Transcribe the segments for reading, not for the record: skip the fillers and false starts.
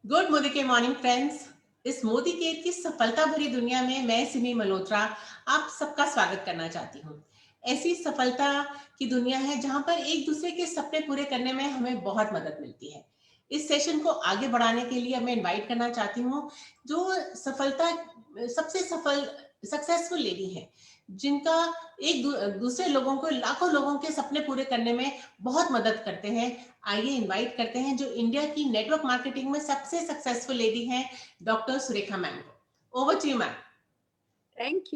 Good Modi के morning friends. इस Modi care की सफलता भरी दुनिया में मैं सिमी मल्होत्रा आप सबका स्वागत करना चाहती हूँ। ऐसी सफलता की दुनिया है जहाँ पर एक दूसरे के सपने पूरे करने में हमें बहुत मदद मिलती है। इस सेशन को आगे बढ़ाने के लिए मैं इनवाइट करना चाहती हूँ जो सफलता सबसे सफल सक्सेसफुल लेडी है, जिनका दूसरे लोगों को, लाखों लोगों के सपने पूरे करने में बहुत मदद करते हैं। आइए इनवाइट करते हैं जो इंडिया की नेटवर्क मार्केटिंग में सबसे सक्सेसफुल लेडी हैं, डॉक्टर सुरेखा मैम को। Over to you ma'am. Thank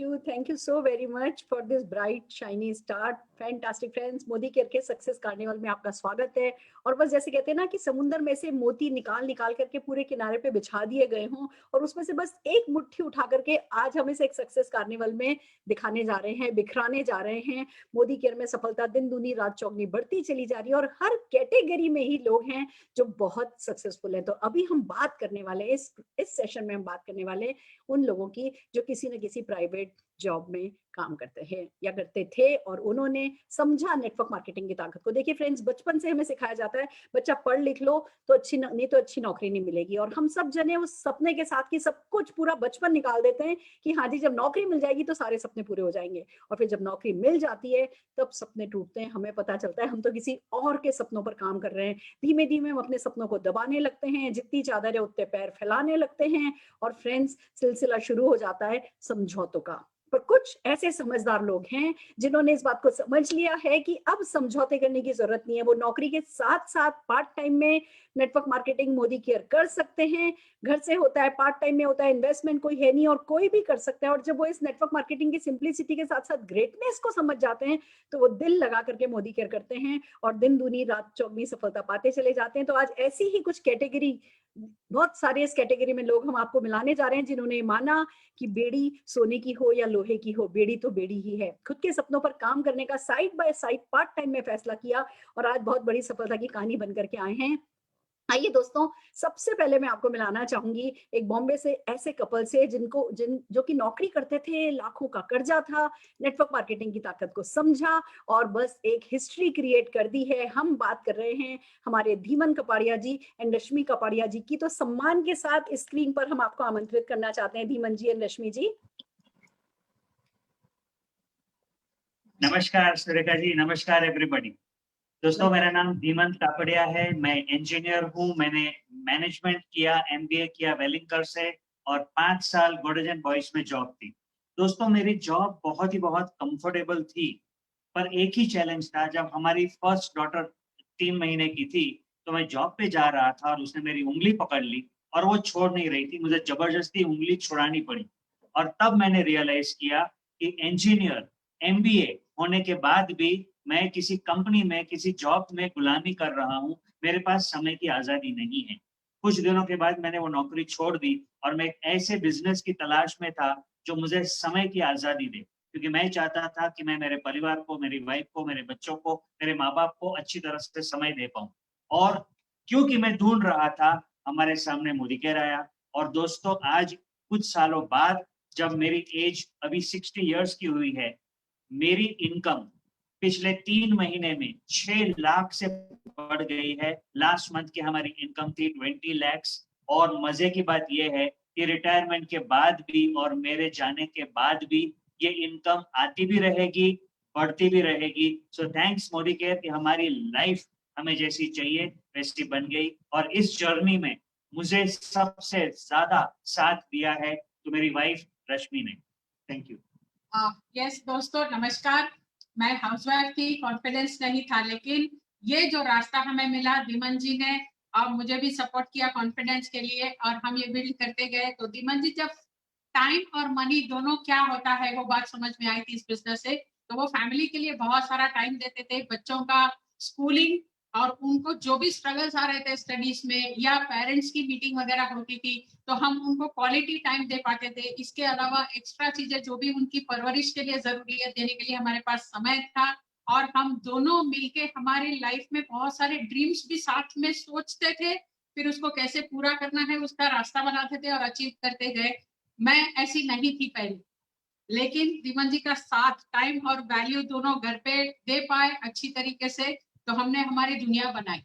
you so very much for this bright, shiny start. Fantastic friends, Modi care के सक्सेस कार्निवल में आपका स्वागत है। और बस जैसे कहते हैं ना कि समुंदर में से मोती निकाल निकाल करके पूरे किनारे पे बिछा दिए गए हों और उसमें से बस एक मुट्ठी उठा करके आज हम इसे एक सक्सेस कार्निवल में दिखाने जा रहे हैं, बिखराने जा रहे हैं। मोदी केयर में सफलता दिन दूनी रात चौगनी बढ़ती चली जा रही है और हर कैटेगरी में ही लोग हैं जो बहुत सक्सेसफुल है। तो अभी हम बात करने वाले हैं, इस सेशन में हम बात करने वाले उन लोगों की जो किसी न किसी प्राइवेट जॉब में काम करते हैं या करते थे और उन्होंने समझा नेटवर्क मार्केटिंग की ताकत को। देखिए फ्रेंड्स, बचपन से हमें सिखाया जाता है बच्चा पढ़ लिख लो तो नहीं तो अच्छी नौकरी नहीं मिलेगी, और हम सब जने उस सपने के साथ की सब कुछ पूरा बचपन निकाल देते हैं कि हाँ जी, जब नौकरी मिल जाएगी तो सारे सपने पूरे हो जाएंगे। और फिर जब नौकरी मिल जाती है तब सपने टूटते हैं, हमें पता चलता है हम तो किसी और के सपनों पर काम कर रहे हैं। धीमे धीमे हम अपने सपनों को दबाने लगते हैं, जितनी चादर है उतने पैर फैलाने लगते हैं और फ्रेंड्स सिलसिला शुरू हो जाता है समझौतों का। पर कुछ ऐसे समझदार लोग हैं जिन्होंने इस बात को समझ लिया है कि अब समझौते करने की जरूरत नहीं है। वो नौकरी के साथ साथ पार्ट टाइम में नेटवर्क मार्केटिंग मोदी केयर कर सकते हैं। घर से होता है, पार्ट टाइम में होता है, इन्वेस्टमेंट कोई है नहीं और कोई भी कर सकता है। और जब वो इस नेटवर्क मार्केटिंग की सिंप्लिसिटी के साथ साथ ग्रेटनेस को समझ जाते हैं तो वो दिल लगा करके मोदी केयर करते हैं और दिन दूनी रात चौगनी सफलता पाते चले जाते हैं। तो आज ऐसी ही कुछ कैटेगरी, बहुत सारे इस कैटेगरी में लोग हम आपको मिलाने जा रहे हैं जिन्होंने माना कि बेड़ी सोने की हो या लोहे की हो, बेड़ी तो बेड़ी ही है। खुद के सपनों पर काम करने का side by side part time में फैसला किया और आज बहुत बड़ी सफलता की कहानी बनकर के आए हैं। आइए दोस्तों, सबसे पहले मैं आपको मिलाना चाहूंगी एक बॉम्बे से ऐसे कपल से जो कि नौकरी करते थे, लाखों का कर्जा था, नेटवर्क मार्केटिंग की ताकत को समझा और बस एक हिस्ट्री क्रिएट कर दी है। हम बात कर रहे हैं हमारे धीमन कपाड़िया जी एंड रश्मि कपाड़िया जी की। तो सम्मान के साथ स्क्रीन पर हम आपको आमंत्रित करना चाहते हैं, धीमन जी एंड रश्मि जी। नमस्कार सुरेखा जी, नमस्कार एवरीबॉडी। दोस्तों, मेरा नाम धीमन कापड़िया है। मैं इंजीनियर हूँ। मैंने मैनेजमेंट किया, एमबीए किया वेलिंगकर से और 5 साल गोल्डन एंड बॉयज में जॉब थी। दोस्तों, मेरी जॉब बहुत कंफर्टेबल थी, पर एक ही चैलेंज था। जब हमारी फर्स्ट डॉटर 3 महीने की थी तो मैं जॉब पे जा रहा था और उसने मेरी उंगली पकड़ ली और वो छोड़ नहीं रही थी। मुझे जबरदस्ती उंगली छुड़ानी पड़ी और तब मैंने रियलाइज किया कि इंजीनियर, एमबीए होने के बाद भी मैं किसी कंपनी में, किसी जॉब में गुलामी कर रहा हूँ। मेरे पास समय की आजादी नहीं है। कुछ दिनों के बाद मैंने वो नौकरी छोड़ दी और मैं एक ऐसे बिजनेस की तलाश में था जो मुझे समय की आजादी दे, क्योंकि मैं चाहता था कि मैं मेरे परिवार को, मेरी वाइफ को, मेरे बच्चों को, मेरे माँ-बाप को अच्छी तरह से समय दे पाऊँ। और क्योंकि मैं ढूँढ रहा था, हमारे सामने मोदी केयर आया। और दोस्तों, आज कुछ सालों बाद जब मेरी एज अभी 60 इयर्स की हुई है, मेरी इनकम पिछले 3 महीने में 6 लाख से बढ़ गई है। लास्ट मंथ की हमारी इनकम थी 20 lakhs। और मजे की बात यह है कि रिटायरमेंट के बाद भी और मेरे जाने के बाद भी ये इनकम आती भी रहेगी, बढ़ती भी रहेगी। सो थैंक्स मोदी केयर कि हमारी लाइफ हमें जैसी चाहिए वैसी बन गई। और इस जर्नी में मुझे सबसे ज्यादा साथ दिया है तो मेरी वाइफ रश्मि ने। Thank you. यस दोस्तों, नमस्कार। मैं हाउसवाइफ थी, कॉन्फिडेंस नहीं था, लेकिन ये जो रास्ता हमें मिला, धीमन जी ने और मुझे भी सपोर्ट किया कॉन्फिडेंस के लिए और हम ये बिल्ड करते गए। तो धीमन जी, जब टाइम और मनी दोनों क्या होता है वो बात समझ में आई थी इस बिजनेस से। तो वो फैमिली के लिए बहुत सारा टाइम देते थे, बच्चों का स्कूलिंग और उनको जो भी स्ट्रगल्स आ रहे थे स्टडीज में या पेरेंट्स की मीटिंग वगैरह होती थी तो हम उनको क्वालिटी टाइम दे पाते थे। इसके अलावा एक्स्ट्रा चीजें जो भी उनकी परवरिश के लिए जरूरी है देने के लिए हमारे पास समय था। और हम दोनों मिलके हमारी लाइफ में बहुत सारे ड्रीम्स भी साथ में सोचते थे, फिर उसको कैसे पूरा करना है उसका रास्ता बनाते थे और अचीव करते गए। मैं ऐसी नहीं थी पहले, लेकिन धीमन जी का साथ, टाइम और वैल्यू दोनों घर पे दे पाए अच्छी तरीके से, तो हमने हमारी दुनिया बनाई।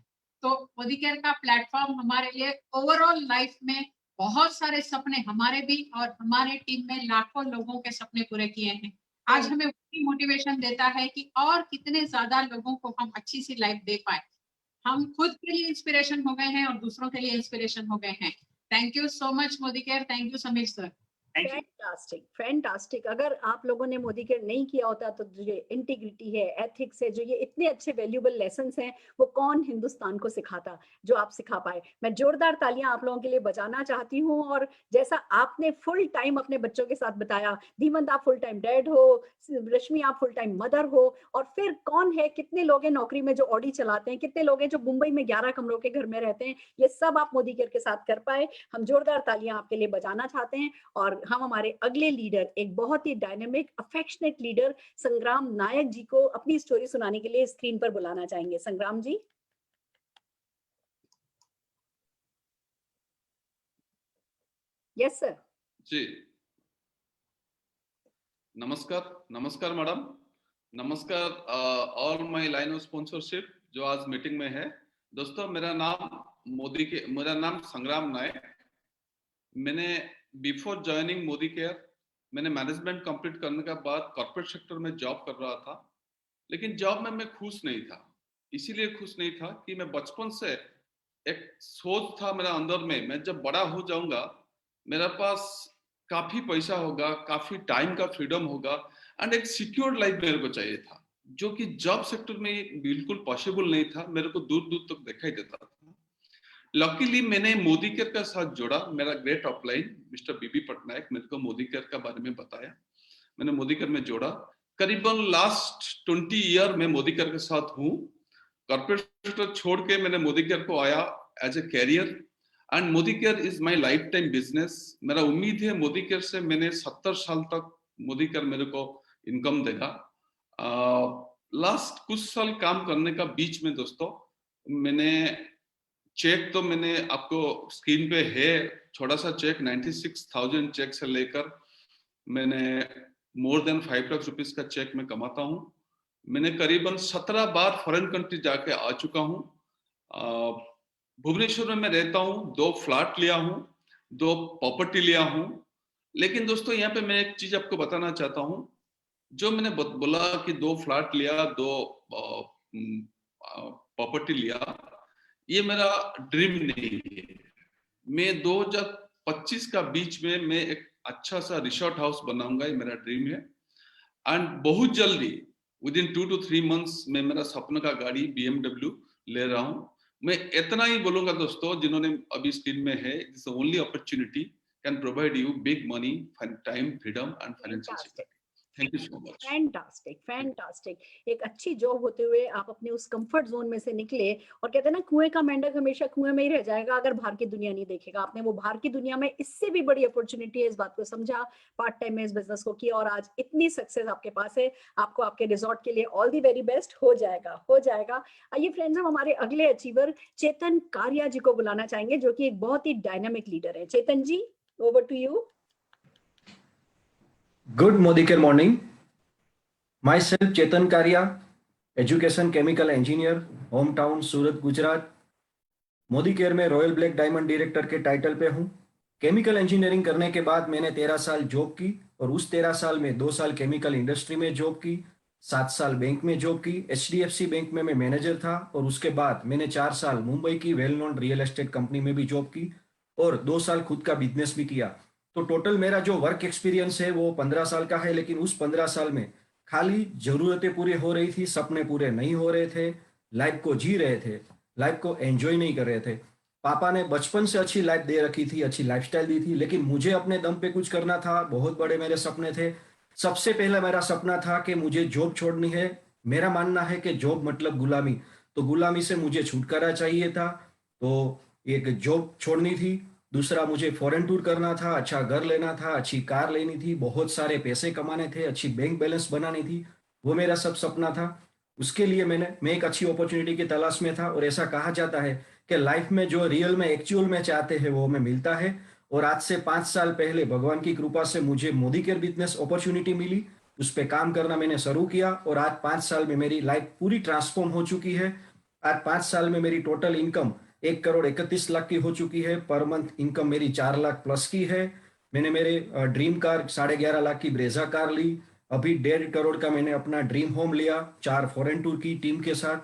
तो मोदी केयर का प्लेटफॉर्म हमारे लिए ओवरऑल लाइफ में बहुत सारे सपने हमारे भी और हमारे टीम में लाखों लोगों के सपने पूरे किए हैं। आज हमें वही मोटिवेशन देता है कि और कितने ज्यादा लोगों को हम अच्छी सी लाइफ दे पाए। हम खुद के लिए इंस्पिरेशन हो गए हैं और दूसरों के लिए इंस्पिरेशन हो गए हैं। Thank you so much Modi care. Thank you Sameer sir. Thank you. Fantastic fantastic. अगर आप लोगों ने मोदी केयर नहीं किया होता तो जो ये इंटीग्रिटी है, एथिक्स है, जो ये इतने अच्छे वैल्यूएबल लेसन्स हैं, वो कौन हिंदुस्तान को सिखाता जो आप सिखा पाए। मैं जोरदार तालियां आप लोगों के लिए बजाना चाहती हूँ। और जैसा आपने फुल टाइम अपने बच्चों के साथ बताया, धीमंत आप फुल टाइम डैड हो, रश्मि आप फुल टाइम मदर हो, और फिर कौन है, कितने लोग हैं नौकरी में जो ऑडी चलाते हैं, कितने लोग हैं जो मुंबई में 11 कमरों के घर में रहते हैं, ये सब आप मोदी केयर के साथ कर पाए। हम जोरदार तालियां आपके लिए बजाना चाहते हैं। और हम हमारे अगले लीडर, एक बहुत ही डायनेमिक अफेक्शनेट लीडर संग्राम नायक जी को अपनी स्टोरी सुनाने के लिए स्क्रीन पर बुलाना चाहेंगे। संग्राम जी। Yes sir. जी नमस्कार। नमस्कार मैडम। नमस्कार all my line of sponsorship जो आज मीटिंग में है। दोस्तों मेरा नाम संग्राम नायक। मैंने बिफोर ज्वाइनिंग मोदी केयर मैंने मैनेजमेंट कंप्लीट करने के बाद कॉर्पोरेट सेक्टर में जॉब कर रहा था, लेकिन जॉब में मैं खुश नहीं था। इसीलिए खुश नहीं था कि मैं बचपन से एक सोच था मेरा अंदर में, मैं जब बड़ा हो जाऊंगा मेरे पास काफी पैसा होगा, काफी टाइम का फ्रीडम होगा एंड एक सिक्योर लाइफ मेरे को चाहिए था, जो कि जॉब सेक्टर में बिल्कुल पॉसिबल नहीं था। मेरे को दूर दूर तक दिखाई देता था। लकीली मैंने मोदी केयर का साथ जोड़ा। मेरा ग्रेट अपलाइन मिस्टर बीबी पटनायक मेरे को मोदी केयर का बारे में बताया, मैंने मोदी केयर में जोड़ा। करीबन लास्ट 20 ईयर में मोदी केयर के साथ हूँ। कॉर्पोरेट सेक्टर छोड़ के मैंने मोदी केयर को आया as a career and Modi care is my lifetime business. मेरा उम्मीद है मोदी केयर से मैंने 70 साल तक मोदी केयर मेरे को इनकम देगा। लास्ट कुछ साल काम करने का बीच में दोस्तों मैंने चेक तो मैंने आपको स्क्रीन पे है, छोटा सा चेक 96,000 चेक से लेकर मैंने मोर देन 5 लाख रुपीस का चेक मैं कमाता हूँ। मैंने करीबन 17 बार फॉरेन कंट्री जाके आ चुका हूँ। भुवनेश्वर में मैं रहता हूँ, 2 फ्लैट लिया हूँ, 2 प्रॉपर्टी लिया हूँ। लेकिन दोस्तों यहाँ पे मैं एक चीज आपको बताना चाहता हूँ, जो मैंने बोला कि 2 फ्लैट लिया, 2 प्रॉपर्टी लिया, ये मेरा ड्रीम नहीं है। मैं 2025 का बीच में मैं एक अच्छा सा रिसोर्ट हाउस बनाऊंगा, ये मेरा ड्रीम है। एंड बहुत जल्दी विदिन 2 to 3 months में मेरा सपने का गाड़ी BMW ले रहा हूँ। मैं इतना ही बोलूंगा दोस्तों, जिन्होंने अभी स्क्रीन में है, it's the only opportunity can provide you big money, time, freedom and financial security. Thank you so much. Fantastic fantastic. एक अच्छी जॉब होते हुए आप अपने उस कंफर्ट जोन में से निकले, और कहते हैं ना, कुएं का मेंढक हमेशा कुएं में ही रह जाएगा अगर बाहर की दुनिया नहीं देखेगा। आपने वो बाहर की दुनिया में इससे भी बड़ी अपॉर्चुनिटी है, इस बात को समझा, पार्ट टाइम में इस बिजनेस को किया, और आज इतनी सक्सेस आपके पास है। आपको आपके रिजॉर्ट के लिए ऑल दी वेरी बेस्ट। हो जाएगा हो जाएगा। आइए फ्रेंड्स, हम हमारे अगले अचीवर चेतन कारिया जी को बुलाना चाहेंगे, जो कि एक बहुत ही डायनामिक लीडर है। Chetan ji, over to you. Good Modi Care morning. Myself Chetan Karia, education chemical engineer, hometown Surat Gujarat. Modi care में रॉयल ब्लैक डायमंड डायरेक्टर के टाइटल पे हूँ। केमिकल इंजीनियरिंग करने के बाद मैंने 13 साल जॉब की, और उस 13 साल में 2 साल केमिकल इंडस्ट्री में जॉब की, 7 साल बैंक में जॉब की। HDFC बैंक में मैं मैनेजर था, और उसके बाद मैंने 4 साल मुंबई की well known real estate company में भी जॉब की, और 2 साल खुद का बिजनेस भी किया। तो टोटल मेरा जो वर्क एक्सपीरियंस है वो 15 साल का है। लेकिन उस 15 साल में खाली जरूरतें पूरी हो रही थी, सपने पूरे नहीं हो रहे थे, लाइफ को जी रहे थे, लाइफ को एंजॉय नहीं कर रहे थे। पापा ने बचपन से अच्छी लाइफ दे रखी थी, अच्छी लाइफस्टाइल दी थी, लेकिन मुझे अपने दम पे कुछ करना था। बहुत बड़े मेरे सपने थे। सबसे पहला मेरा सपना था कि मुझे जॉब छोड़नी है। मेरा मानना है कि जॉब मतलब गुलामी, तो गुलामी से मुझे छुटकारा चाहिए था, तो एक जॉब छोड़नी थी। दूसरा, मुझे फॉरेन टूर करना था, अच्छा घर लेना था, अच्छी कार लेनी थी, बहुत सारे पैसे कमाने थे, अच्छी बैंक बैलेंस बनानी थी। वो मेरा सब सपना था। उसके लिए मैं एक अच्छी अपॉर्चुनिटी की तलाश में था, और ऐसा कहा जाता है कि लाइफ में जो रियल में एक्चुअल में चाहते हैं वो हमें मिलता है। और आज से 5 साल पहले भगवान की कृपा से मुझे मोदी केयर बिजनेस अपॉर्चुनिटी मिली, उस पर काम करना मैंने शुरू किया, और आज 5 साल में मेरी लाइफ पूरी ट्रांसफॉर्म हो चुकी है। आज 5 साल में मेरी टोटल इनकम 1,31,00,000 की हो चुकी है। पर मंथ इनकम मेरी 4 लाख प्लस की है। मैंने मेरे ड्रीम कार 11.5 लाख की ब्रेजा कार ली। अभी 1.5 करोड़ का मैंने अपना ड्रीम होम लिया 4 फॉरेन टूर की टीम के साथ।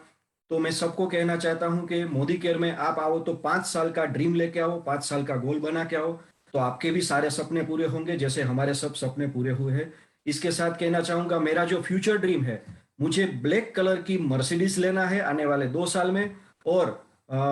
तो मैं सबको कहना चाहता हूं कि मोदी केयर में आप आओ तो 5 साल का ड्रीम लेके आओ, 5 साल का गोल बना के आओ, तो आपके भी सारे सपने पूरे होंगे जैसे हमारे सब सपने पूरे हुए हैं। इसके साथ कहना चाहूंगा मेरा जो फ्यूचर ड्रीम है, मुझे ब्लैक कलर की मर्सिडीज लेना है आने वाले 2 साल में। और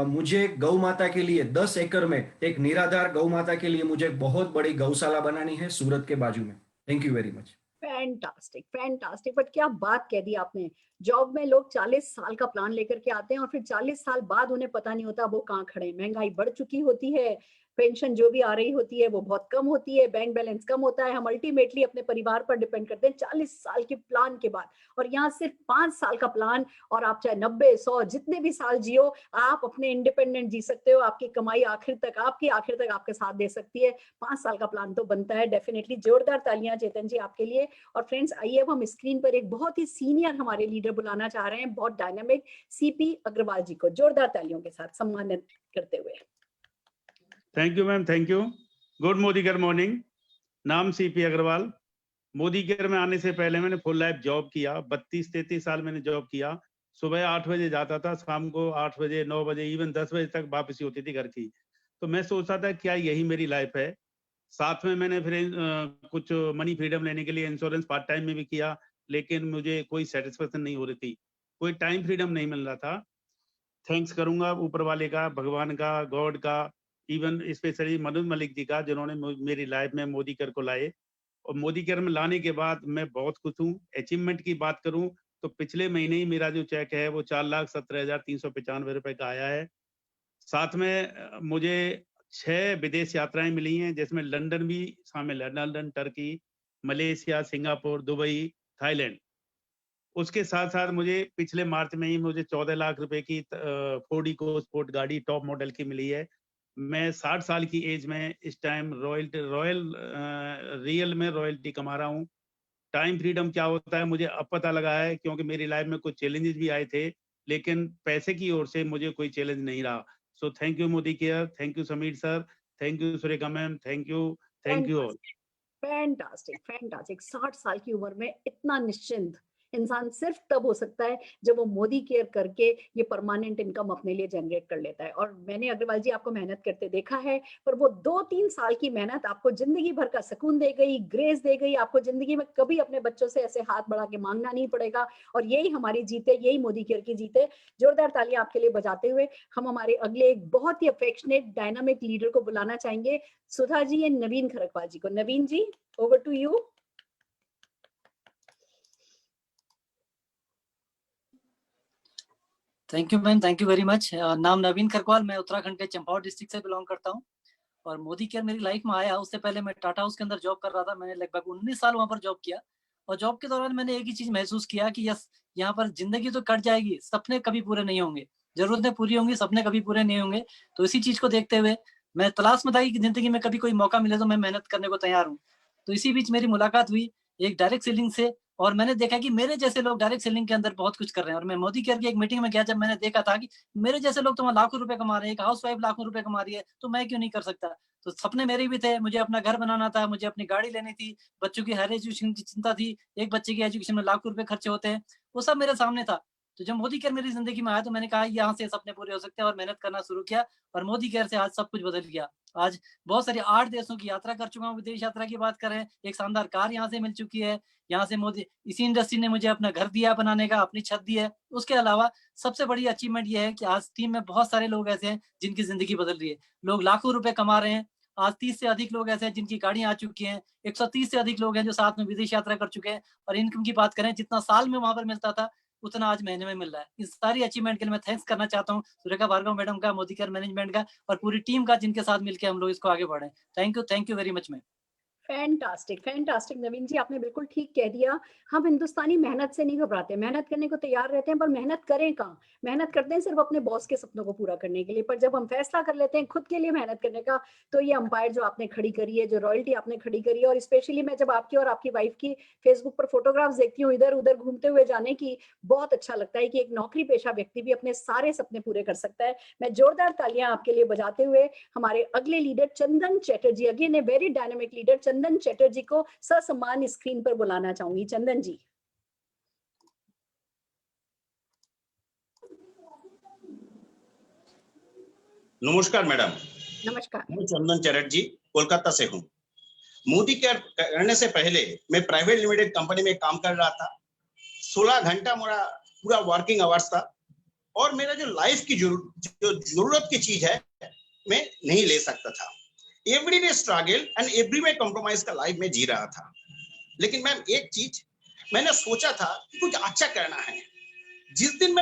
मुझे गौ माता के लिए 10 एकड़ में एक निराधार गौ माता के लिए मुझे बहुत बड़ी गौशाला बनानी है सूरत के बाजू में। Thank you very much. Fantastic fantastic, but क्या बात कह दी आपने। जॉब में लोग 40 साल का प्लान लेकर के आते हैं और फिर 40 साल बाद उन्हें पता नहीं होता वो कहाँ खड़े हैं। महंगाई बढ़ चुकी होती है, पेंशन जो भी आ रही होती है वो बहुत कम होती है, बैंक बैलेंस कम होता है, हम अल्टीमेटली अपने परिवार पर डिपेंड करते हैं 40 साल के प्लान के बाद। और यहाँ सिर्फ 5 साल का प्लान, और आप चाहे 90 100 जितने भी साल जियो, आप अपने इंडिपेंडेंट जी सकते हो। आपकी कमाई आखिर तक आपके साथ दे सकती है। 5 साल का प्लान तो बनता है डेफिनेटली। जोरदार तालियां चेतन जी आपके लिए। और फ्रेंड्स, आइए अब हम स्क्रीन पर एक बहुत ही सीनियर हमारे लीडर बुलाना चाह रहे हैं, बहुत डायनामिक, सीपी अग्रवाल जी को जोरदार तालियों के साथ सम्मानित करते हुए। Thank you ma'am, thank you. Good Modi care morning. नाम सीपी अग्रवाल। मोदी केयर में आने से पहले मैंने फुल लाइफ जॉब किया, 32-33 साल मैंने जॉब किया। सुबह 8 बजे जाता था, शाम को 8 बजे 9 बजे इवन 10 बजे तक वापसी होती थी घर की। तो मैं सोचता था क्या यही मेरी लाइफ है। साथ में मैंने फिर कुछ मनी फ्रीडम लेने के लिए इंश्योरेंस पार्ट टाइम में भी किया, लेकिन मुझे कोई सेटिस्फेक्शन नहीं हो रही थी, कोई टाइम फ्रीडम नहीं मिल रहा था। थैंक्स करूंगा ऊपर वाले का, भगवान का, गॉड का, इवन स्पेशली मनोज मलिक जी का, जिन्होंने मेरी लाइफ में मोदी केयर को लाए। और मोदी केयर में लाने के बाद मैं बहुत खुश हूँ। अचीवमेंट की बात करूं तो पिछले महीने ही मेरा जो चेक है वो 4,17,395 रुपए का आया है। साथ में मुझे 6 विदेश यात्राएं मिली हैं, जिसमें लंदन भी शामिल है। London, Turkey, Malaysia, Singapore, Dubai, Thailand. उसके साथ साथ मुझे पिछले मार्च में ही मुझे 14 लाख रुपए की फोर्ड इको स्पोर्ट गाड़ी टॉप मॉडल की मिली है। मैं 60 साल की एज में इस टाइम रियल में रॉयल्टी कमा रहा हूँ। टाइम फ्रीडम क्या होता है मुझे अब पता लगा है, क्योंकि मेरी लाइफ में कुछ चैलेंजेस भी आए थे, लेकिन पैसे की ओर से मुझे कोई चैलेंज नहीं रहा। So thank you Modi care, thank you Sameer sir, thank you Surekha ma'am, thank you all. Fantastic fantastic. 60 साल की उम्र में इतना निश्चिंत इंसान सिर्फ तब हो सकता है जब वो मोदी केयर करके ये परमानेंट इनकम अपने लिए जनरेट कर लेता है। और मैंने अग्रवाल जी आपको मेहनत करते देखा है, पर वो 2-3 साल की मेहनत आपको जिंदगी भर का सुकून दे गई, ग्रेस दे गई। आपको जिंदगी में कभी अपने बच्चों से ऐसे हाथ बढ़ा के मांगना नहीं पड़ेगा। और यही हमारी जीत है, यही मोदी केयर की जीत है। जोरदार तालियां आपके लिए बजाते हुए हम हमारे अगले एक बहुत ही अफेक्शनेट डायनामिक लीडर को बुलाना चाहेंगे, सुधा जी एंड नवीन खरकवाल जी को। नवीन जी, over to you. Thank you ma'am, thank you very much. नाम नवीन खरकवाल, मैं उत्तराखंड के चंपावत डिस्ट्रिक्ट से बिलोंग करता हूँ। और मोदी केयर मेरी लाइफ में आया, उससे पहले मैं टाटा हाउस के अंदर जॉब कर रहा था। मैंने लगभग 19 साल वहां पर जॉब किया। और जॉब के दौरान मैंने एक ही चीज महसूस किया कि यस, यहाँ पर जिंदगी तो कट जाएगी, सपने कभी पूरे नहीं होंगे। जरूरतें पूरी होंगी, सपने कभी पूरे नहीं होंगे। तो इसी चीज को देखते हुए मैं तलाश में था कि जिंदगी में कभी कोई मौका मिले तो मैं मेहनत करने को तैयार हूँ। तो इसी बीच मेरी मुलाकात हुई एक डायरेक्ट सेलिंग से, और मैंने देखा कि मेरे जैसे लोग डायरेक्ट सेलिंग के अंदर बहुत कुछ कर रहे हैं। और मैं मोदी केयर की एक मीटिंग में गया, जब मैंने देखा था कि मेरे जैसे लोग तो वहाँ लाखों रुपए कमा रहे हैं, एक हाउस वाइफ लाखों रुपए कमा रही है, तो मैं क्यों नहीं कर सकता। तो सपने मेरे भी थे, मुझे अपना घर बनाना था, मुझे अपनी गाड़ी लेनी थी, बच्चों की हायर एजुकेशन की चिंता थी। एक बच्चे की एजुकेशन में लाखों रुपए खर्चे होते हैं, वो सब मेरे सामने था। तो जब मोदी केयर मेरी जिंदगी में आया तो मैंने कहा यहाँ से सपने पूरे हो सकते हैं, और मेहनत करना शुरू किया। और मोदी केयर से आज सब कुछ बदल गया। आज बहुत सारी 8 देशों की यात्रा कर चुका हूँ। विदेश यात्रा की बात करें, एक शानदार कार यहाँ से मिल चुकी है। यहाँ से मोदी, इसी इंडस्ट्री ने मुझे अपना घर दिया बनाने का, अपनी छत दी है। उसके अलावा सबसे बड़ी अचीवमेंट ये है कि आज टीम में बहुत सारे लोग ऐसे हैं जिनकी जिंदगी बदल रही है। लोग लाखों रुपए कमा रहे हैं। आज 30 से अधिक लोग ऐसे हैं जिनकी गाड़ियां आ चुकी हैं। 130 से अधिक लोग हैं जो साथ में विदेश यात्रा कर चुके हैं। और इनकम की बात करें, जितना साल में वहां पर मिलता था उतना आज महीने में मिल रहा है। इस सारी अचीवमेंट के लिए मैं थैंक्स करना चाहता हूँ सुरेखा भार्गव मैडम का, मोदी केयर मैनेजमेंट का, और पूरी टीम का, जिनके साथ मिलकर हम लोग इसको आगे बढ़े। Thank you very much ma'am. Fantastic fantastic Naveen ji, आपने बिल्कुल ठीक कह दिया। हम हिंदुस्तानी मेहनत से नहीं घबराते, मेहनत करने को तैयार रहते हैं, पर मेहनत करें कहाँ? मेहनत करते हैं सिर्फ अपने बॉस के सपनों को पूरा करने के लिए, पर जब हम फैसला कर लेते हैं खुद के लिए मेहनत करने का, तो ये अंपायर जो आपने खड़ी करी है, जो रॉयल्टी आपने खड़ी करी है, और स्पेशली मैं जब आपकी और आपकी वाइफ की फेसबुक पर फोटोग्राफ्स देखती हूँ इधर उधर घूमते हुए जाने की, बहुत अच्छा लगता है कि एक नौकरी पेशा व्यक्ति भी अपने सारे सपने पूरे कर सकता है। मैं जोरदार तालियां आपके लिए बजाते हुए हमारे अगले leader Chandan Chatterjee, again a very dynamic leader, Chandan Chatterjee को ससम्मान स्क्रीन पर बुलाना चाहूंगी। चंदन जी। नमस्कार मैडम। नमस्कार। मैं चंदन चैटर्जी कोलकाता से हूँ। मोदी केयर करने से पहले मैं प्राइवेट लिमिटेड कंपनी में काम कर रहा था। 16 घंटा मेरा पूरा वर्किंग आवर्स था और मेरा जो लाइफ की जरूरत की चीज है मैं नहीं ले सकता था। Everyday struggle and everyday compromise का लाइफ में जी रहा था। लेकिन मैम एक चीज मैंने सोचा था कि कुछ अच्छा करना है। जिस दिन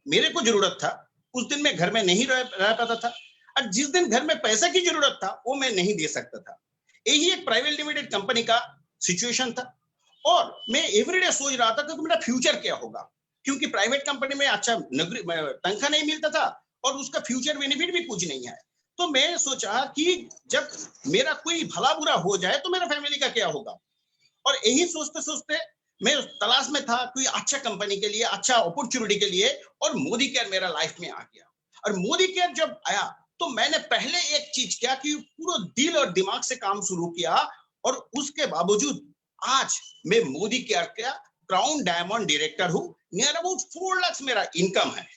मेरे को जरूरत था उस दिन मैं घर में नहीं रह पाता था, और जिस दिन घर में पैसे की जरूरत था वो मैं नहीं दे सकता था। यही एक प्राइवेट लिमिटेड कंपनी का सिचुएशन था और मैं एवरीडे सोच रहा था कि मेरा फ्यूचर क्या होगा, क्योंकि प्राइवेट कंपनी में अच्छा तनख्वाह नहीं मिलता था और उसका फ्यूचर बेनिफिट भी कुछ नहीं है। तो मैं सोचा कि जब मेरा कोई भला बुरा हो जाए तो मेरा फैमिली का क्या होगा, और यही सोचते सोचते मैं तलाश में था कोई अच्छा कंपनी के लिए, अच्छा अपॉर्चुनिटी के लिए, और मोदी केयर मेरा लाइफ में आ गया। और मोदी केयर जब आया तो मैंने पहले एक चीज किया कि पूरा दिल और दिमाग से काम शुरू किया, और उसके बावजूद आज मैं मोदी केयर का क्राउन डायमंड डायरेक्टर हूँ। नियर अबाउट 4 लाख मेरा इनकम है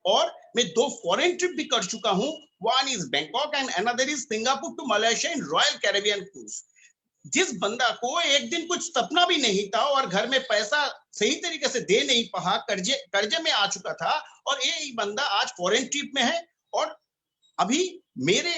और मैं 2 फॉरेन ट्रिप भी कर चुका हूँ। One is Bangkok and another is Singapore to Malaysia in royal Caribbean cruise. जिस बंदा को एक दिन कुछ सपना भी नहीं था और घर में पैसा सही तरीके से दे नहीं पाया, कर्जे में आ चुका था, और ये बंदा आज फॉरेन ट्रिप में है। और अभी मेरे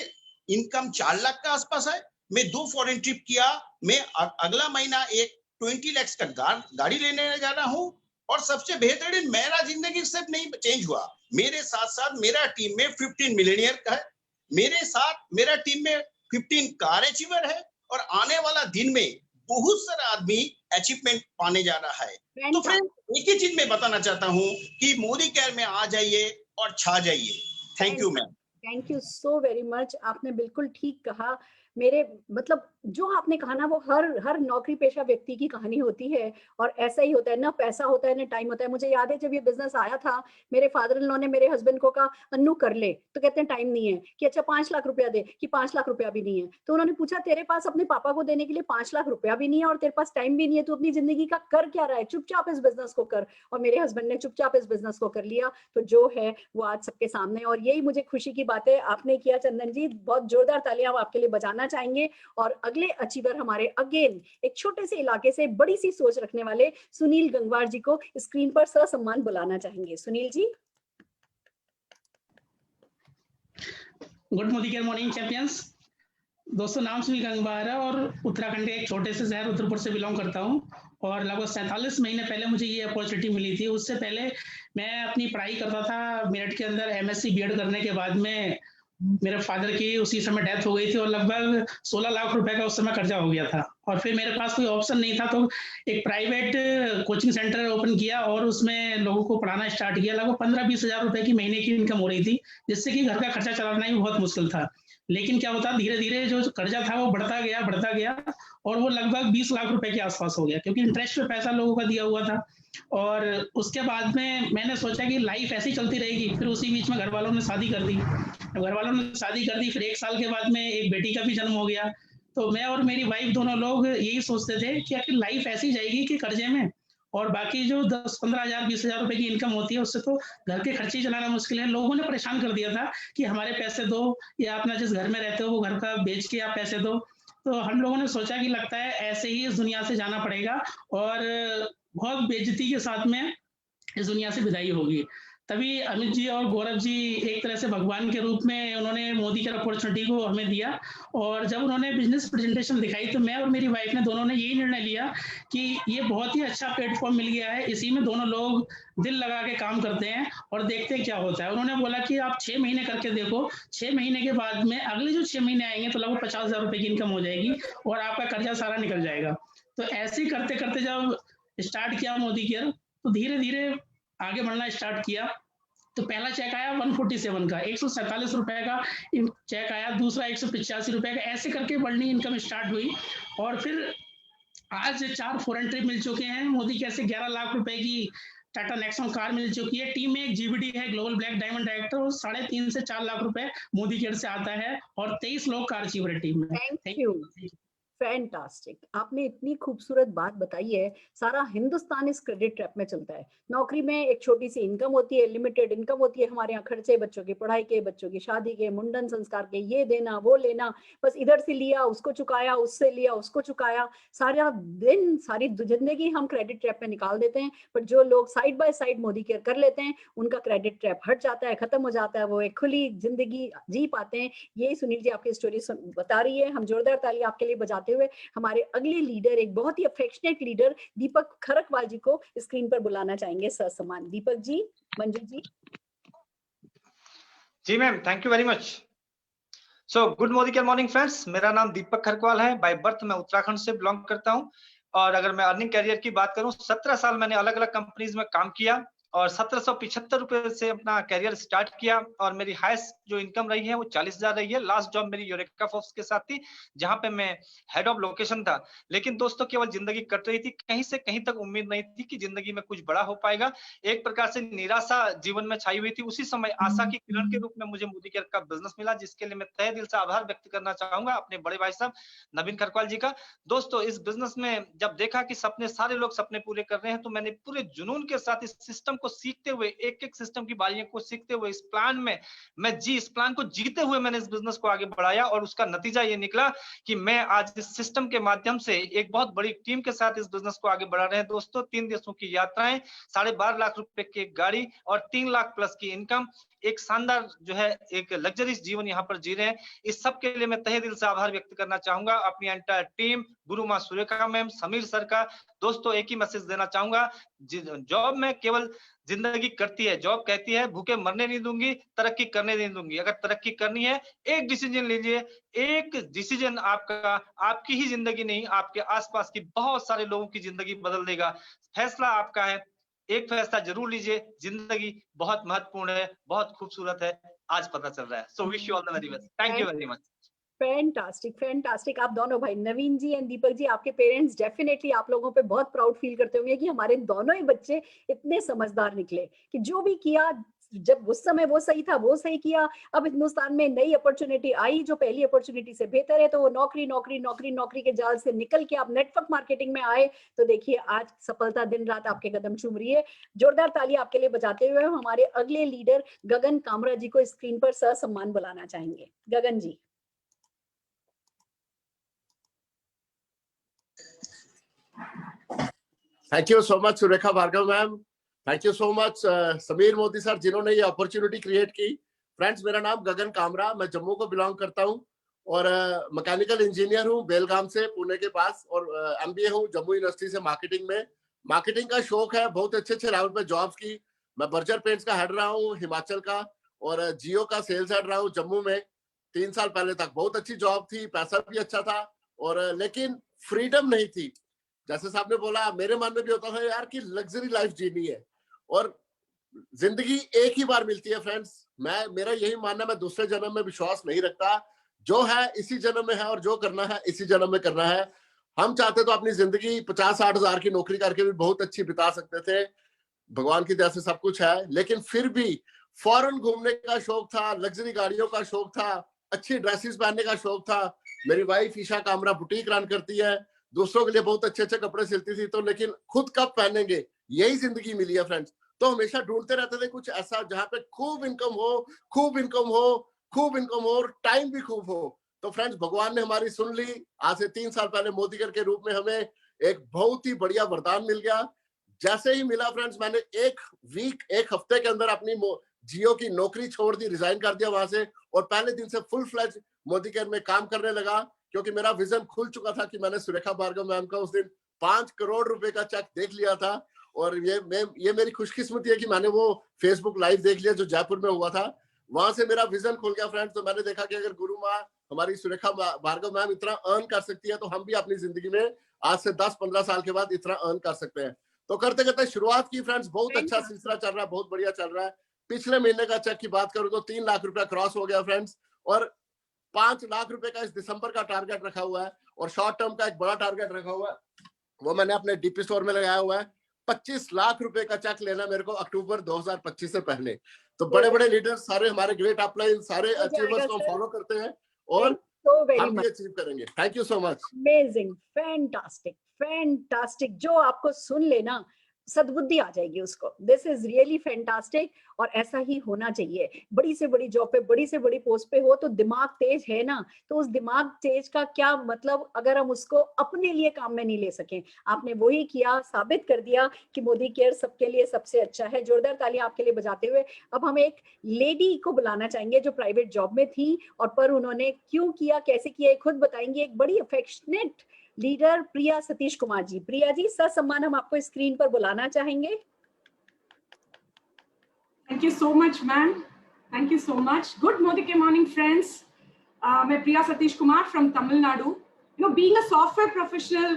इनकम 4 लाख का आसपास है। मैं 2 फॉरेन ट्रिप किया। मैं अगला महीना एक 20 लाख का गाड़ी लेने जा रहा हूँ। और सबसे बेहतरीन, मेरा जिंदगी सिर्फ नहीं चेंज हुआ, मेरे साथ साथ मेरा टीम में 15 मिलियनियर का है। मेरे साथ मेरा टीम में 15 कार अचीवर है, और आने वाला दिन में बहुत सारा आदमी अचीवमेंट पाने जा रहा है। तो फ्रेंड, एक ही चीज मैं बताना चाहता हूँ कि मोदी केयर में आ जाइए और छा जाइए। Thank you ma'am. Thank you so very much. आपने बिल्कुल ठीक कहा। मेरे मतलब जो आपने कहा ना, वो हर नौकरी पेशा व्यक्ति की कहानी होती है, और ऐसा ही होता है ना, पैसा होता है ना टाइम होता है। मुझे याद है जब ये बिजनेस आया था, मेरे फादर इन लॉ ने मेरे हस्बैंड को कहा अन्नू कर ले, तो कहते हैं टाइम नहीं है, कि अच्छा 5 लाख रुपया दे, कि 5 लाख रुपया भी नहीं है। तो उन्होंने पूछा तेरे पास अपने पापा को देने के लिए 5 लाख रुपया भी नहीं है और तेरे पास टाइम भी नहीं है, तो अपनी जिंदगी का कर क्या रहा है, चुपचाप इस बिजनेस को कर। और मेरे हस्बैंड ने चुपचाप इस बिजनेस को कर लिया, तो जो है वो आज सबके सामने। और यही मुझे खुशी की बात है आपने किया चंदन जी, बहुत जोरदार तालियां हम आपके लिए बजाना चाहेंगे। और अगले अचीवर हमारे अगेन एक छोटे से इलाके से बड़ी सी सोच रखने वाले सुनील गंगवार जी को स्क्रीन पर ससम्मान बुलाना चाहेंगे। Sunil ji. Good Modi care morning champions. दोस्तों, नाम सुनील गंगवार है और उत्तराखंड के एक छोटे से शहर उदयपुर से बिलोंग करता हूं। और लगभग 47 महीने पहले मुझे ये अपॉर्चुनिटी मिली थी। उससे पहले मैं अपनी पढ़ाई करता था मेरठ के अंदर। एमएससी बीएड करने के बाद में मेरे फादर की उसी समय डेथ हो गई थी और लगभग 16 लाख रुपए का उस समय कर्जा हो गया था। और फिर मेरे पास कोई ऑप्शन नहीं था, तो एक प्राइवेट कोचिंग सेंटर ओपन किया और उसमें लोगों को पढ़ाना स्टार्ट किया। लगभग 15-20 हजार रुपए की महीने की इनकम हो रही थी, जिससे कि घर का खर्चा चलाना ही बहुत मुश्किल था। लेकिन क्या होता, धीरे धीरे जो कर्जा था वो बढ़ता गया और वो लगभग 20 लाख रुपए के आसपास हो गया, क्योंकि इंटरेस्ट पे पैसा लोगों का दिया हुआ था। और उसके बाद में मैंने सोचा कि लाइफ ऐसी चलती रहेगी। फिर उसी बीच में घर वालों ने शादी कर दी। फिर 1 साल के बाद में एक बेटी का भी जन्म हो गया। तो मैं और मेरी वाइफ दोनों लोग यही सोचते थे कि आखिर लाइफ ऐसी जाएगी कि कर्जे में, और बाकी जो 10-15 हजार 20 हजार रुपए की इनकम होती है उससे तो घर के खर्चे चलाना मुश्किल है। लोगों ने परेशान कर दिया था कि हमारे पैसे दो, या अपना जिस घर में रहते हो वो घर का बेच के आप पैसे दो। तो हम लोगों ने सोचा कि लगता है ऐसे ही इस दुनिया से जाना पड़ेगा और बहुत बेइज्जती के साथ में इस दुनिया से विदाई होगी। तभी अमित जी और गौरव जी एक तरह से भगवान के रूप में उन्होंने मोदी केयर अपॉर्चुनिटी को हमें दिया। और जब उन्होंने बिजनेस प्रेजेंटेशन दिखाई तो मैं और मेरी वाइफ ने दोनों ने यही निर्णय लिया कि ये बहुत ही अच्छा प्लेटफॉर्म मिल गया है, इसी में दोनों लोग दिल लगा के काम करते हैं और देखते हैं क्या होता है। उन्होंने बोला कि आप 6 महीने करके देखो, 6 महीने के बाद में अगले जो 6 महीने आएंगे तो लगभग 50,000 रुपए की इनकम हो जाएगी और आपका कर्जा सारा निकल जाएगा। तो ऐसे ही करते करते जब स्टार्ट किया मोदी केयर तो धीरे धीरे आगे बढ़ना स्टार्ट किया। तो पहला चेक आया 147 का, 147 रुपए का चेक आया, दूसरा 185 रुपए का, ऐसे करके बढ़नी इनकम स्टार्ट हुई। और फिर आज 4 फॉरेन ट्रिप मिल चुके हैं, मोदी केयर से 11 लाख रुपए की टाटा नेक्सॉन कार मिल चुकी है, टीम में एक जीबीडी है ग्लोबल ब्लैक डायमंड डायरेक्टर, और 3.5 से 4 लाख रुपए मोदी केयर से आता है और 23 लोग कार अचीवर है टीम में। Thank you, fantastic. आपने इतनी खूबसूरत बात बताई है। सारा हिंदुस्तान इस क्रेडिट ट्रैप में चलता है। नौकरी में एक छोटी सी इनकम होती है, लिमिटेड इनकम होती है, हमारे यहाँ खर्चे बच्चों की पढ़ाई के, बच्चों की शादी के, मुंडन संस्कार के, ये देना वो लेना, बस इधर से लिया उसको चुकाया, उससे लिया उसको चुकाया, सारा दिन सारी जिंदगी हम क्रेडिट ट्रैप में निकाल देते हैं। पर जो लोग side by side Modi care कर लेते हैं उनका क्रेडिट ट्रैप हट जाता है, खत्म हो जाता है, वो एक खुली जिंदगी जी पाते हैं। यही सुनील जी आपकी स्टोरी बता रही है। हम जोरदार ताली आपके लिए बजाते हुए हमारे अगले लीडर, एक बहुत ही अफेक्शनेट लीडर दीपक खरकवाल जी को स्क्रीन पर बुलाना चाहेंगे ससम्मान। दीपक जी, मंजू जी। जी ma'am, thank you very much. So good Modi care morning friends, मेरा नाम दीपक खरकवाल है। बाय बर्थ मैं उत्तराखंड से बिलोंग करता हूं। और अगर मैं अर्निंग कैरियर की बात करूं, 17 साल मैंने अलग अलग कंपनीज में काम किया और 1775 रुपए से अपना कैरियर स्टार्ट किया। और मेरी हाईएस्ट जो इनकम रही है वो 40,000 रही है। लास्ट जॉब मेरी यूरेका फोर्ब्स के साथ थी, जहां पे मैं हेड ऑफ लोकेशन था। लेकिन दोस्तों केवल जिंदगी कट रही थी, कहीं से कहीं तक उम्मीद नहीं थी कि जिंदगी में कुछ बड़ा हो पाएगा। एक प्रकार से निराशा जीवन में छाई हुई थी। उसी समय आशा की किरण के रूप में मुझे मोदी केयर का बिजनेस मिला, जिसके लिए मैं तहे दिल से आभार व्यक्त करना चाहूंगा अपने बड़े भाई साहब नवीन खरकवाल जी का। दोस्तों इस बिजनेस में जब देखा कि सारे लोग सपने पूरे कर रहे हैं, तो मैंने पूरे जुनून के साथ इस सिस्टम को सीखते हुए, एक एक सिस्टम की बारियों को सीखते हुए, इस प्लान में इस प्लान को जीते हुए मैंने इस बिजनेस को आगे बढ़ाया। और उसका नतीजा ये निकला कि मैं आज इस सिस्टम के माध्यम से एक बहुत बड़ी टीम के साथ इस बिजनेस को आगे बढ़ा रहे हैं। दोस्तों 3 देशों की यात्राएं, 12.5 लाख रुपए की एक गाड़ी और 3 लाख प्लस की इनकम, एक शानदार जो है एक लग्जरीज जीवन यहाँ पर जी रहे हैं। इस सब के लिए मैं तहे दिल से आभार व्यक्त करना चाहूंगा अपनी एंटायर टीम, गुरु माँ सुरेखा मैम, समीर सर का। दोस्तों एक ही मैसेज देना चाहूंगा, जॉब में केवल जिंदगी करती है, जॉब कहती है भूखे मरने नहीं दूंगी, तरक्की करने नहीं दूंगी। अगर तरक्की करनी है एक डिसीजन लीजिए, एक डिसीजन आपका आपकी ही जिंदगी नहीं, आपके आसपास की बहुत सारे लोगों की जिंदगी बदल देगा। फैसला आपका है, एक फैसला जरूर लीजिए। जिंदगी बहुत महत्वपूर्ण है, बहुत खूबसूरत है, आज पता चल रहा है। So wish you all the very best. Thank you very much. Fantastic, fantastic. आप दोनों भाई नवीन जी एंड दीपक जी, आपके पेरेंट्स डेफिनेटली आप लोगों पे बहुत प्राउड फील करते होंगे कि हमारे दोनों ही बच्चे इतने समझदार निकले कि जो भी किया, जब उस समय वो सही था वो सही किया। अब हिंदुस्तान में नई अपॉर्चुनिटी आई जो पहली अपॉर्चुनिटी से बेहतर है, तो वो नौकरी नौकरी नौकरी नौकरी के जाल से निकल के आप नेटवर्क मार्केटिंग में आए। तो देखिए आज सफलता दिन रात आपके कदम चूम रही है। जोरदार ताली आपके लिए बजाते हुए हमारे अगले लीडर गगन कामरा जी को स्क्रीन पर ससम्मान बुलाना चाहेंगे। Gagan ji. Thank you so much Surekha Bhargava ma'am, thank you so much Sameer Modi sir, जिन्होंने ये अपॉर्चुनिटी क्रिएट की। फ्रेंड्स मेरा नाम गगन कामरा, मैं जम्मू को बिलोंग करता हूँ और मैकेनिकल इंजीनियर हूँ बेलगाम से, पुणे के पास, और एमबीए हूँ जम्मू यूनिवर्सिटी से मार्केटिंग में। मार्केटिंग का शौक है, बहुत अच्छे अच्छे लेवल पे जॉब्स की। मैं बर्जर पेंट्स का हेड रहा हूँ हिमाचल का, और जियो का सेल्स हेड रहा हूँ जम्मू में 3 साल पहले तक। बहुत अच्छी जॉब थी, पैसा भी अच्छा था, और लेकिन फ्रीडम नहीं थी। जैसे साहब ने बोला, मेरे मन में भी होता था यार कि लग्जरी लाइफ जीनी है और जिंदगी एक ही बार मिलती है। फ्रेंड्स मेरा यही मानना, मैं दूसरे जन्म में विश्वास नहीं रखता। जो है इसी जन्म में है और जो करना है इसी जन्म में करना है। हम चाहते तो अपनी जिंदगी 50-60 हजार की नौकरी करके भी बहुत अच्छी बिता सकते थे, भगवान की दया से सब कुछ है, लेकिन फिर भी फॉरेन घूमने का शौक था, लग्जरी गाड़ियों का शौक था, अच्छी ड्रेसेस पहनने का शौक था। मेरी wife Isha Kamra boutique run करती है, दूसरों के लिए बहुत अच्छे अच्छे कपड़े सिलती थी, तो लेकिन खुद कब पहनेंगे, यही जिंदगी मिली है फ्रेंड्स। तो हमेशा ढूंढते रहते थे कुछ ऐसा जहां पे खूब इनकम हो, खूब इनकम हो, खूब इनकम हो, और टाइम भी खूब हो। तो फ्रेंड्स भगवान ने हमारी सुन ली। आज से 3 साल पहले मोदी केयर के रूप में हमें एक बहुत ही बढ़िया वरदान मिल गया। जैसे ही मिला फ्रेंड्स, मैंने एक हफ्ते के अंदर अपने अपनी जियो की नौकरी छोड़ दी, रिजाइन कर दिया वहां से, और पहले दिन से फुल फ्लेज मोदी केयर में काम करने लगा, क्योंकि मेरा विजन खुल चुका था कि मैंने सुरेखा भार्गव मैम का उस दिन 5 करोड़ रुपए का चेक देख लिया था। और ये मेरी खुशकिस्मती है कि मैंने वो फेसबुक लाइव देख लिया जो जयपुर में हुआ था। वहां से मेरा विजन खुल गया फ्रेंड्स। तो मैंने देखा कि अगर गुरु माँ हमारी सुरेखा भार्गव मैम इतना अर्न कर सकती है, तो हम भी अपनी जिंदगी में आज से 10-15 साल के बाद इतना अर्न कर सकते हैं। तो करते करते शुरुआत की फ्रेंड्स, बहुत अच्छा सिलसिला चल रहा है, बहुत बढ़िया चल रहा है। पिछले महीने का चेक की बात करूं तो 3 लाख रुपया क्रॉस हो गया फ्रेंड्स, और 5 लाख रुपए का इस दिसंबर का टारगेट रखा हुआ है, और शॉर्ट टर्म का एक बड़ा टारगेट रखा हुआ है, वो मैंने अपने डीपी स्टोर में लगाया हुआ है। 25 लाख रुपए का चेक लेना मेरे को अक्टूबर 2025 से पहले। तो बड़े बड़े लीडर्स, सारे हमारे ग्रेट अपलाइन, सारे अचीवर्स को फॉलो करते हैं और हम भी अचीव करेंगे। Thank you so much. Amazing, fantastic, fantastic. जो आपको सुन लेना सद्बुद्धि आ जाएगी उसको। दिस इज रियली फैंटास्टिक, और ऐसा ही होना चाहिए। बड़ी से बड़ी जॉब पे, बड़ी से बड़ी पोस्ट पे हो तो दिमाग तेज है ना, तो उस दिमाग तेज का क्या मतलब अगर हम उसको अपने लिए काम में नहीं ले सकें। आपने वही किया, साबित कर दिया कि मोदी केयर सबके लिए सबसे अच्छा है। जोरदार तालियां आपके लिए बजाते हुए अब हम एक लेडी को बुलाना चाहेंगे जो प्राइवेट जॉब में थी, और पर उन्होंने क्यों किया, कैसे किया, खुद बताएंगे। एक बड़ी अफेक्शनेट लीडर प्रिया सतीश कुमार जी। प्रिया जी, ससम्मान हम आपको स्क्रीन पर बुलाना चाहेंगे। Thank you so much, ma'am. Thank you so much. Good morning, friends. मैं प्रिया Satish Kumar from Tamil Nadu. You know, being a software professional,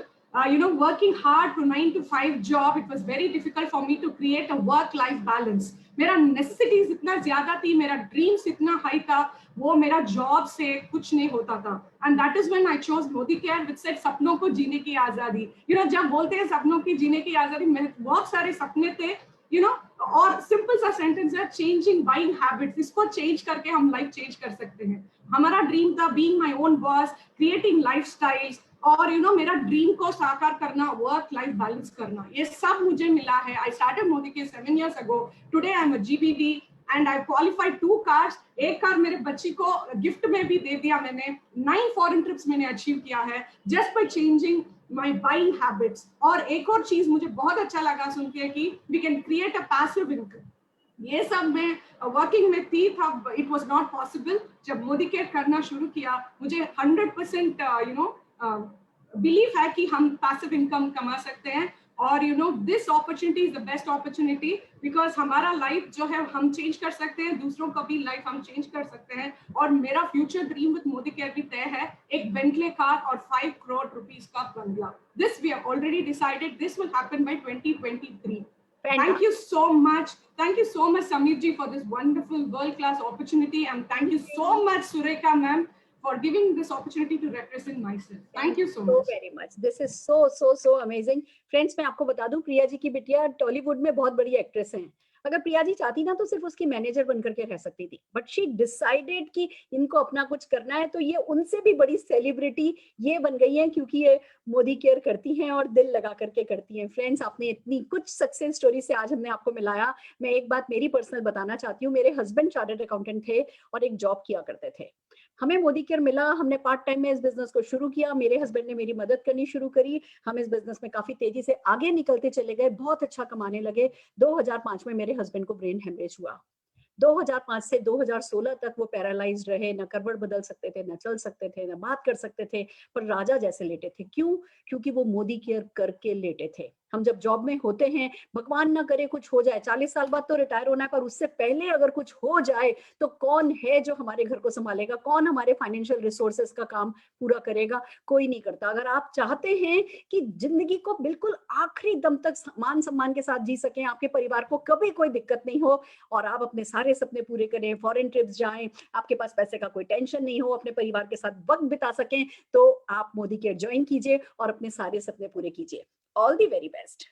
working hard to 9 to 5 job, it was very difficult for me to create a work-life balance. मेरा necessities इतना ज़्यादा थी, मेरा dreams इतना high था, वो मेरा job से कुछ नहीं होता था. And that is when I chose Modi Care, which said सपनों को जीने की आज़ादी. You know, जब बोलते हैं सपनों की जीने की आज़ादी, मेरे बहुत सारे सपने थे, और सिंपल सा सेंटेंस है, चेंजिंग बाइंग हैबिट्स। इसको चेंज करके हम लाइफ चेंज कर सकते हैं। हमारा ड्रीम था being my own boss, creating lifestyles, और मेरा ड्रीम को साकार करना, वर्क लाइफ बैलेंस करना, ये सब मुझे मिला है। आई स्टार्टेड मोदी के 7 years ago. Today I am a GBD and I qualified 2 cars. एक कार मेरे बच्ची को गिफ्ट में भी दे दिया मैंने। 9 फॉरेन ट्रिप्स मैंने अचीव किया है just by changing my buying habits. और एक और चीज मुझे बहुत अच्छा लगा सुन के कि we can create a passive income. ये सब मैं वर्किंग में थी तब it was not possible. जब मोदी केयर करना शुरू किया, मुझे 100% बिलीव है कि हम पैसिव इनकम कमा सकते हैं। और this opportunity is the best opportunity because हमारा लाइफ जो है हम चेंज कर सकते हैं, दूसरों का भी लाइफ हम चेंज कर सकते हैं। और मेरा future dream with Modi care भी तय है, एक बेंटले कार और 5 करोड़ रुपीस का बंगला। This we have already decided. This will happen by 2023. Thank you so much. Thank you so much, Samir ji, for this wonderful world-class opportunity, and thank you so much, Surekha ma'am, for giving this opportunity to represent myself. Thank you so much. So very much. This is so amazing. Friends, मैं आपको बता दूं, प्रिया जी की बिटिया टॉलीवुड में बहुत बड़ी actress हैं। अगर प्रिया जी चाहती ना तो सिर्फ उसकी मैनेजर बनकर के रह सकती थी, बट शी डिसाइडेड कि इनको अपना कुछ करना है। तो ये उनसे भी बड़ी सेलिब्रिटी ये बन गई है क्योंकि ये मोदी केयर करती हैं और दिल लगा करके करती हैं। फ्रेंड्स, आपने इतनी कुछ सक्सेस स्टोरी से आज हमने आपको मिलाया। मैं एक बात मेरी पर्सनल बताना चाहती हूँ। मेरे हस्बैंड चार्टर्ड अकाउंटेंट थे और एक जॉब किया करते थे। हमें मोदी केयर मिला, हमने पार्ट टाइम में इस बिजनेस को शुरू किया। मेरे हस्बैंड ने मेरी मदद करनी शुरू करी। हम इस बिजनेस में काफी तेजी से आगे निकलते चले गए, बहुत अच्छा कमाने लगे। 2005 में मेरे हस्बैंड को ब्रेन हेमरेज हुआ। 2005 से 2016 तक वो पैरालाइज्ड रहे, न करवट बदल सकते थे, न चल सकते थे, न बात कर सकते थे, पर राजा जैसे लेटे थे। क्यों? क्योंकि वो मोदी केयर करके लेटे थे। हम जब जॉब में होते हैं, भगवान ना करे कुछ हो जाए, 40 साल बाद तो रिटायर होना है, पर उससे पहले अगर कुछ हो जाए तो कौन है जो हमारे घर को संभालेगा? कौन हमारे फाइनेंशियल रिसोर्सेस का काम पूरा करेगा? कोई नहीं करता। अगर आप चाहते हैं कि जिंदगी को बिल्कुल आखिरी दम तक मान सम्मान के साथ जी सकें, आपके परिवार को कभी कोई दिक्कत नहीं हो और आप अपने सारे सपने पूरे करें, फॉरेन ट्रिप्स जाएं, आपके पास पैसे का कोई टेंशन नहीं हो, अपने परिवार के साथ वक्त बिता सकें, तो आप मोदी केयर ज्वाइन कीजिए और अपने सारे सपने पूरे कीजिए। All the very best.